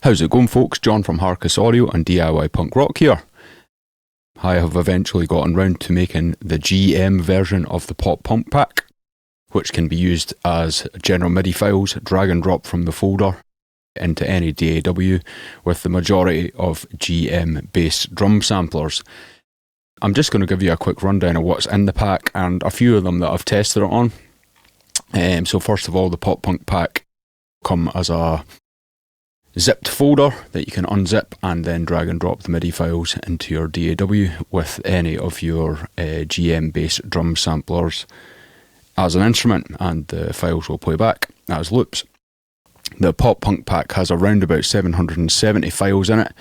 How's it going, folks? John from Harcus Audio and DIY Punk Rock here. I have eventually gotten round to making the GM version of the Pop Punk Pack, which can be used as general MIDI files, drag and drop from the folder into any DAW with the majority of GM based drum samplers. I'm just going to give you a quick rundown of what's in the pack and a few of them that I've tested it on. So first of all, the Pop Punk Pack come as a zipped folder that you can unzip and then drag and drop the MIDI files into your DAW with any of your GM based drum samplers as an instrument, and the files will play back as loops. The Pop Punk Pack has around about 770 files in it,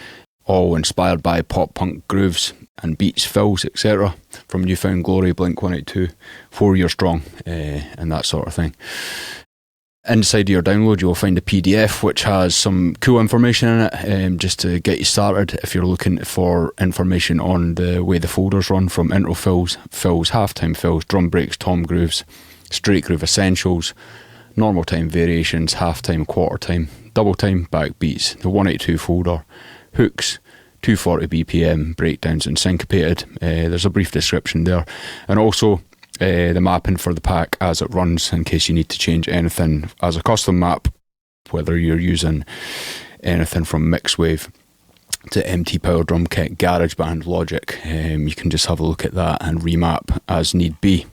all inspired by pop punk grooves and beats, fills, etc. from Newfound Glory, Blink-182, 4 Year Strong, and that sort of thing. Inside of your download you will find a PDF which has some cool information in it, just to get you started if you're looking for information on the way the folders run, from intro fills, halftime fills, drum breaks, tom grooves, straight groove essentials, normal time variations, halftime, quarter time, double time, backbeats, the 182 folder, hooks, 240 BPM, breakdowns and syncopated. There's a brief description there, and also the mapping for the pack as it runs in case you need to change anything as a custom map, whether you're using anything from Mixwave to MT Power Drum Kit, Garageband, Logic. You can just have a look at that and remap as need be.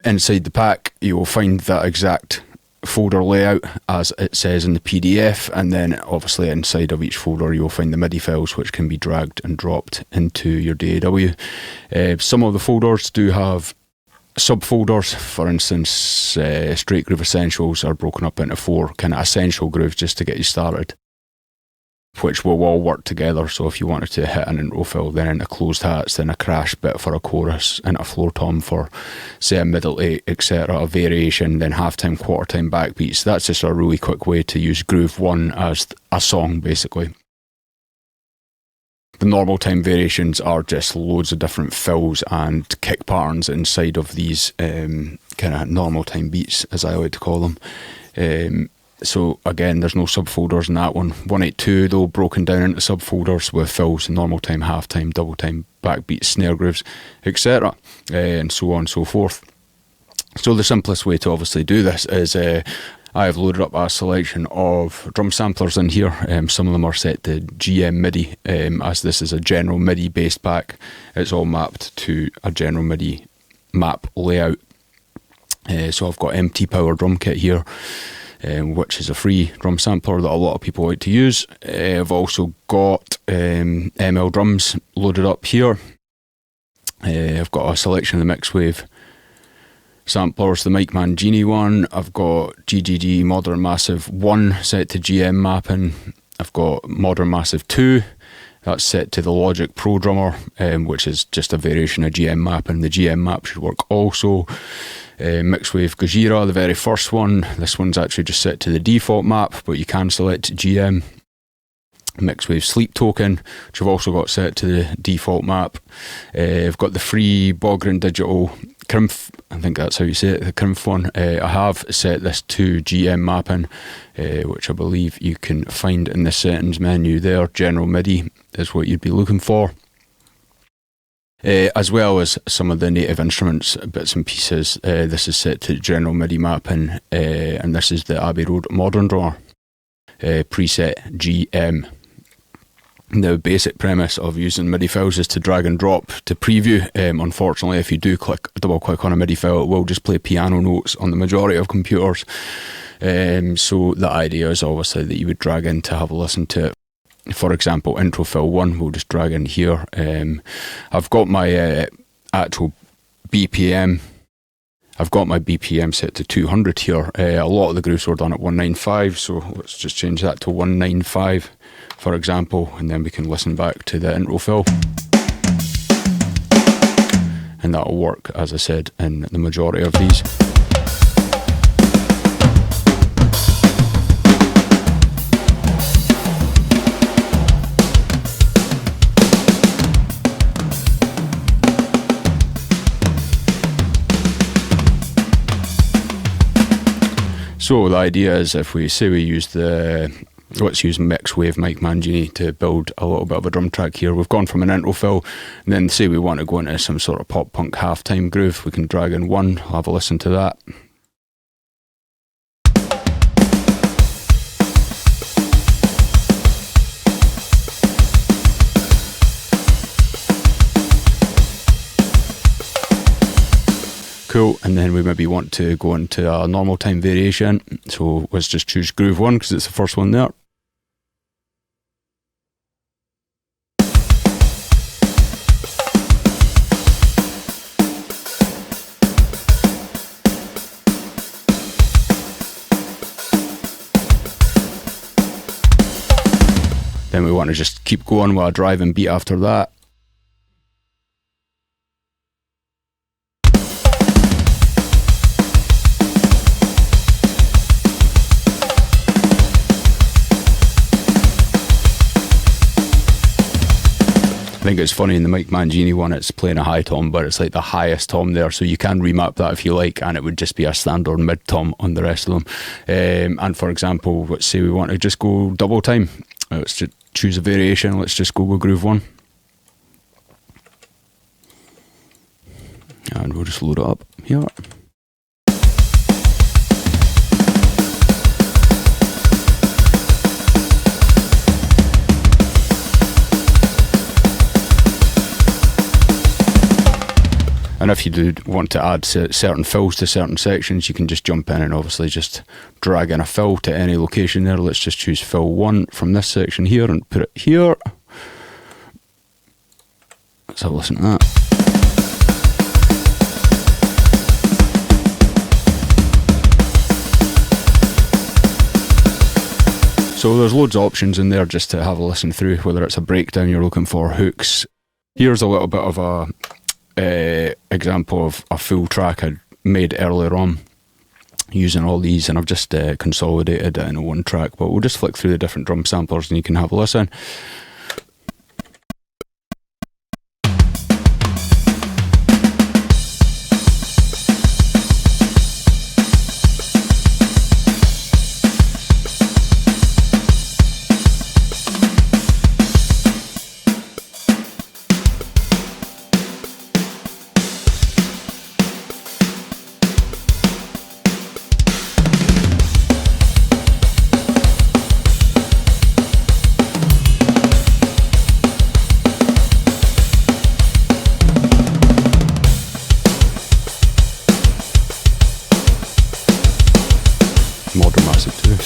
Inside the pack you will find that exact folder layout as it says in the PDF, and then obviously inside of each folder you'll find the MIDI files which can be dragged and dropped into your DAW. Some of the folders do have subfolders. For instance, straight groove essentials are broken up into 4 kind of essential grooves just to get you started, which will all work together. So if you wanted to hit an intro fill, then into closed hats, then a crash bit for a chorus, and a floor tom for say a middle 8, etc., a variation, then halftime, quarter time, backbeats. That's just a really quick way to use groove 1 as a song basically. The normal time variations are just loads of different fills and kick patterns inside of these kind of normal time beats, as I like to call them. So again, there's no subfolders in that one. 182 though, broken down into subfolders with fills, normal time, halftime, double time, backbeats, snare grooves, etc., and so on and so forth. So the simplest way to obviously do this is I have loaded up a selection of drum samplers in here. Some of them are set to GM MIDI, as this is a general MIDI based pack. It's all mapped to a general MIDI map layout. So I've got MT Power Drum Kit here, which is a free drum sampler that a lot of people like to use. I've also got ML drums loaded up here. I've got a selection of the Mixwave samplers, the Micman Genie one. I've got GGG Modern Massive 1 set to GM mapping. I've got Modern Massive 2, that's set to the Logic Pro Drummer, which is just a variation of GM mapping. The GM map should work also. Mixwave Gojira, the very first one. This one's actually just set to the default map, but you can select GM. Mixwave Sleep Token, which I've also got set to the default map. I've got the free Bogren Digital Krimpf, I think that's how you say it, the Krimpf one. I have set this to GM mapping, which I believe you can find in the settings menu there. General MIDI is what you'd be looking for. As well as some of the native instruments, bits and pieces. This is set to general MIDI mapping, and this is the Abbey Road Modern Drummer, preset GM. The basic premise of using MIDI files is to drag and drop to preview. Unfortunately, if you do double click on a MIDI file, it will just play piano notes on the majority of computers. So the idea is obviously that you would drag in to have a listen to it. For example, intro fill 1, we'll just drag in here. I've got my actual BPM. I've got my BPM set to 200 here. A lot of the grooves were done at 195, so let's just change that to 195, for example, and then we can listen back to the intro fill. And that'll work, as I said, in the majority of these. So the idea is, if we say we use the let's use Mixwave Mike Mangini to build a little bit of a drum track here. We've gone from an intro fill, and then say we want to go into some sort of pop punk halftime groove, we can drag in one, have a listen to that. Cool, and then we maybe want to go into a normal time variation, so let's just choose groove 1 because it's the first one there. Then we want to just keep going with a driving beat after that. I think it's funny in the Mike Mangini one, it's playing a high tom, but it's like the highest tom there, so you can remap that if you like, and it would just be a standard mid tom on the rest of them. And for example, let's say we want to just go double time. Let's just choose a variation. Let's just go with groove 1. And we'll just load it up here. And if you do want to add certain fills to certain sections, you can just jump in and obviously just drag in a fill to any location there. Let's just choose fill 1 from this section here and put it here. Let's have a listen to that. So there's loads of options in there just to have a listen through, whether it's a breakdown you're looking for, hooks. Here's a little bit of a example of a full track I made earlier on using all these, and I've just consolidated it in one track, but we'll just flick through the different drum samplers and you can have a listen. Modern massive too.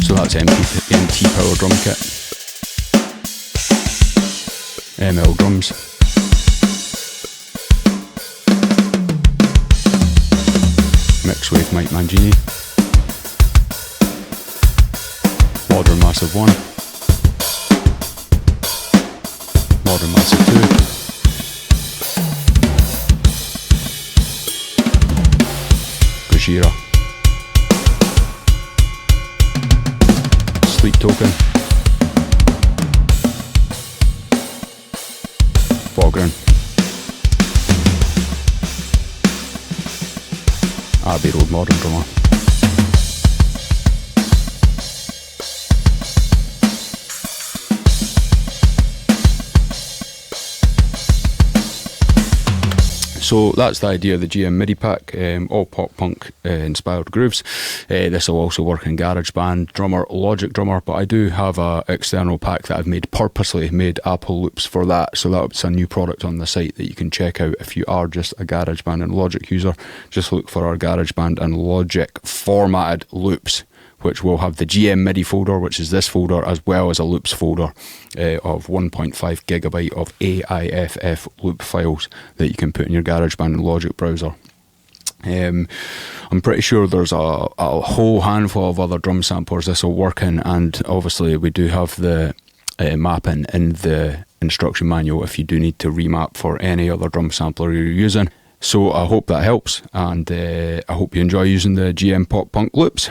So that's MT Power Drum Kit. ML Drums. Mixwave Mike Mangini. Modern Massive 1. Modern Massive 2. Gojira. Sleep Token. Bogren. Abbey Road Modern Drummer. So that's the idea of the GM MIDI pack, all pop punk inspired grooves. This will also work in Garageband, Drummer, Logic Drummer, but I do have a external pack that I've made purposely, made Apple loops for that. So that's a new product on the site that you can check out if you are just a Garageband and Logic user. Just look for our Garageband and Logic formatted loops, which will have the GM MIDI folder, which is this folder, as well as a loops folder of 1.5 gigabyte of AIFF loop files that you can put in your GarageBand and Logic browser. I'm pretty sure there's a whole handful of other drum samplers this will work in, and obviously we do have the mapping in the instruction manual if you do need to remap for any other drum sampler you're using. So I hope that helps, and I hope you enjoy using the GM Pop Punk loops.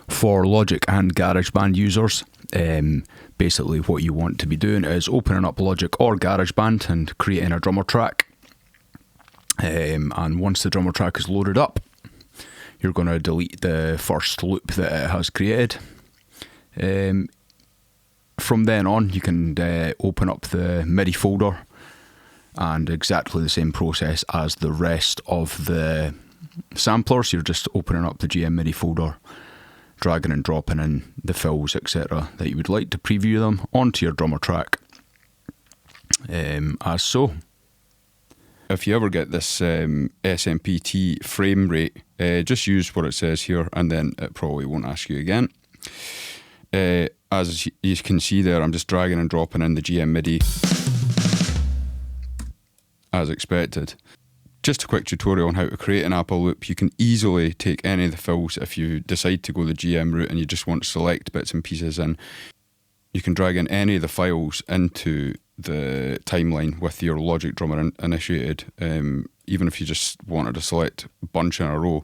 For Logic and GarageBand users, basically what you want to be doing is opening up Logic or GarageBand and creating a drummer track. And once the drummer track is loaded up, you're going to delete the first loop that it has created. From then on, you can open up the MIDI folder, and exactly the same process as the rest of the samplers. You're just opening up the GM MIDI folder, dragging and dropping in the fills, etc. that you would like to preview them onto your drummer track, as so. If you ever get this SMPT frame rate, just use what it says here, and then it probably won't ask you again. As you can see there, I'm just dragging and dropping in the GM MIDI as expected. Just a quick tutorial on how to create an Apple loop. You can easily take any of the fills if you decide to go the GM route and you just want to select bits and pieces in. You can drag in any of the files into the timeline with your Logic drummer initiated. Even if you just wanted to select a bunch in a row,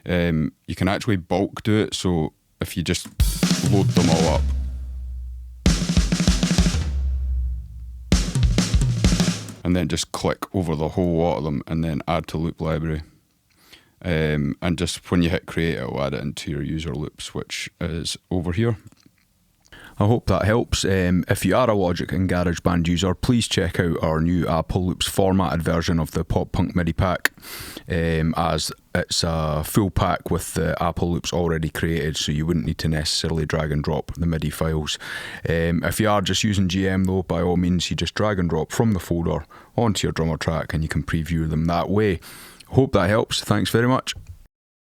you can actually bulk do it. So if you just load them all up, and then just click over the whole lot of them and then add to loop library, and just when you hit create, it will add it into your user loops, which is over here. I hope that helps. If you are a Logic and GarageBand user, please check out our new Apple Loops formatted version of the Pop Punk MIDI pack, as it's a full pack with the Apple Loops already created, so you wouldn't need to necessarily drag and drop the MIDI files. If you are just using GM though, by all means you just drag and drop from the folder onto your drummer track and you can preview them that way. Hope that helps. Thanks very much.